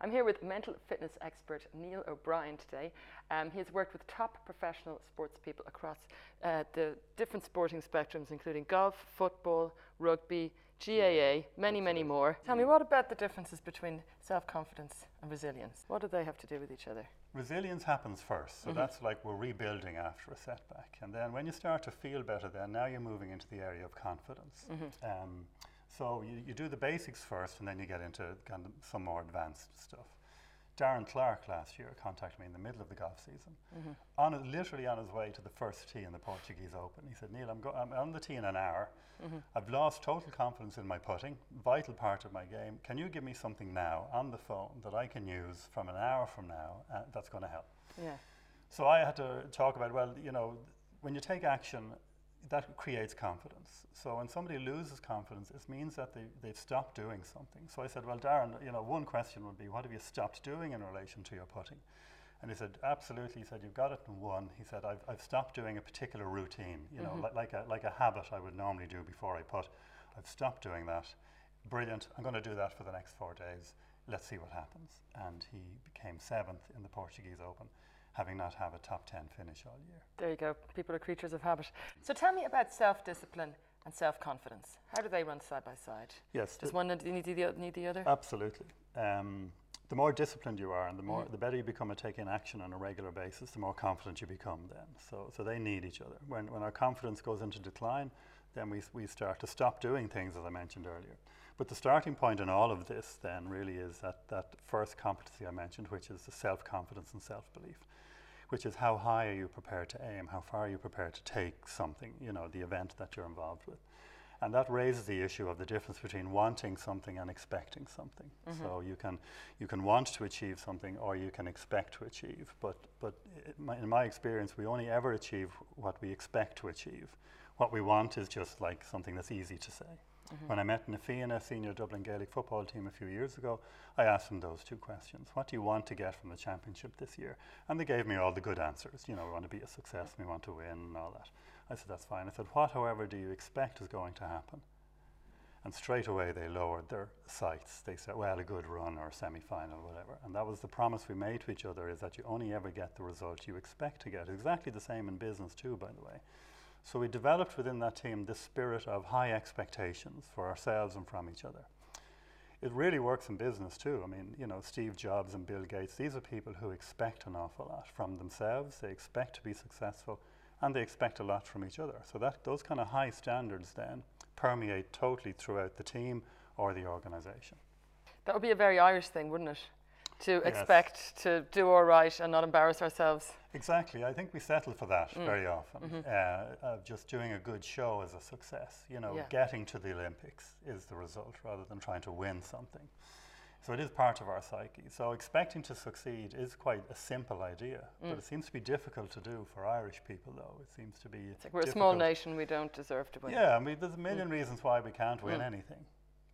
I'm here with mental fitness expert Neil O'Brien today. He has worked with top professional sports people across the different sporting spectrums, including golf, football, rugby, GAA, many more. Tell me, what about the differences between self-confidence and resilience? What do they have to do with each other? Resilience happens first, so that's like we're rebuilding after a setback. And then when you start to feel better, then now you're moving into the area of confidence. So you do the basics first, and then you get into kind of some more advanced stuff. Darren Clark last year contacted me in the middle of the golf season, literally on his way to the first tee in the Portuguese Open. He said, Neil, I'm on the tee in an hour. I've lost total confidence in my putting, vital part of my game. Can you give me something now on the phone that I can use from an hour from now that's going to help? Yeah. So I had to talk about, well, you know, when you take action, that creates confidence. So when somebody loses confidence, it means that they've stopped doing something. So I said, well, Darren, you know, one question would be, what have you stopped doing in relation to your putting? And he said, absolutely. He said, you've got it in one. He said, I've stopped doing a particular routine, you know, like a habit I would normally do before I put. I've stopped doing that. Brilliant. I'm going to do that for the next 4 days. Let's see what happens. And he became 7th in the Portuguese Open, having not have a top 10 finish all year. There you go. People are creatures of habit. So tell me about self-discipline and self-confidence. How do they run side by side? Yes. Does one need the other? Absolutely. The more disciplined you are, and the better you become at taking action on a regular basis, the more confident you become then. So they need each other. When our confidence goes into decline, then we start to stop doing things, as I mentioned earlier. But the starting point in all of this then really is that first competency I mentioned, which is the self-confidence and self-belief, which is how high are you prepared to aim, how far are you prepared to take something, you know, the event that you're involved with. And that raises the issue of the difference between wanting something and expecting something. So you can want to achieve something, or you can expect to achieve. But in my experience, we only ever achieve what we expect to achieve. What we want is just like something that's easy to say. When I met Nafina, senior Dublin Gaelic football team a few years ago, I asked them those two questions. What do you want to get from the championship this year? And they gave me all the good answers. You know, we want to be a success, we want to win and all that. I said, that's fine. I said, what, however, do you expect is going to happen? And straight away they lowered their sights. They said, well, a good run or a semi-final, whatever. And that was the promise we made to each other, is that you only ever get the result you expect to get. Exactly the same in business too, by the way. So we developed within that team this spirit of high expectations for ourselves and from each other. It really works in business too. I mean, you know, Steve Jobs and Bill Gates, these are people who expect an awful lot from themselves. They expect to be successful, and they expect a lot from each other. So those kind of high standards then permeate totally throughout the team or the organization. That would be a very Irish thing, wouldn't it? To expect to do all right and not embarrass ourselves. Exactly. I think we settle for that very often. Just doing a good show is a success. You know, getting to the Olympics is the result rather than trying to win something. So it is part of our psyche. So expecting to succeed is quite a simple idea, but it seems to be difficult to do for Irish people, though. It seems to be it's like we're a small nation, we don't deserve to win. Yeah, I mean, there's a million reasons why we can't win anything.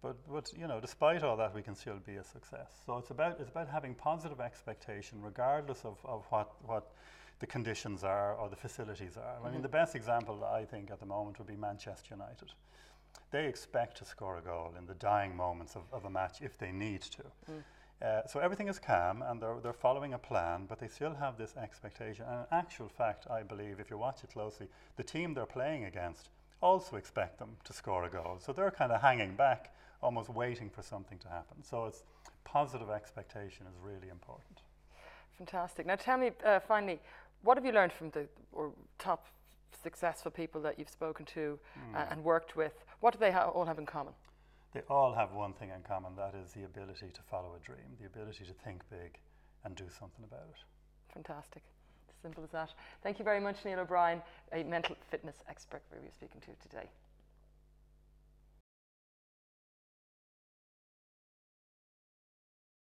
But you know, despite all that, we can still be a success. So it's about having positive expectation, regardless of what the conditions are or the facilities are. I mean, the best example I think at the moment would be Manchester United. They expect to score a goal in the dying moments of a match if they need to. So everything is calm and they're following a plan, but they still have this expectation. And in actual fact, I believe, if you watch it closely, the team they're playing against also expect them to score a goal. So they're kind of hanging back, almost waiting for something to happen. So it's positive expectation is really important. Fantastic. Now tell me, finally, what have you learned from the top successful people that you've spoken to and worked with? What do they all have in common? They all have one thing in common, that is the ability to follow a dream, the ability to think big and do something about it. Fantastic. Simple as that. Thank you very much, Neil O'Brien, a mental fitness expert we were speaking to today.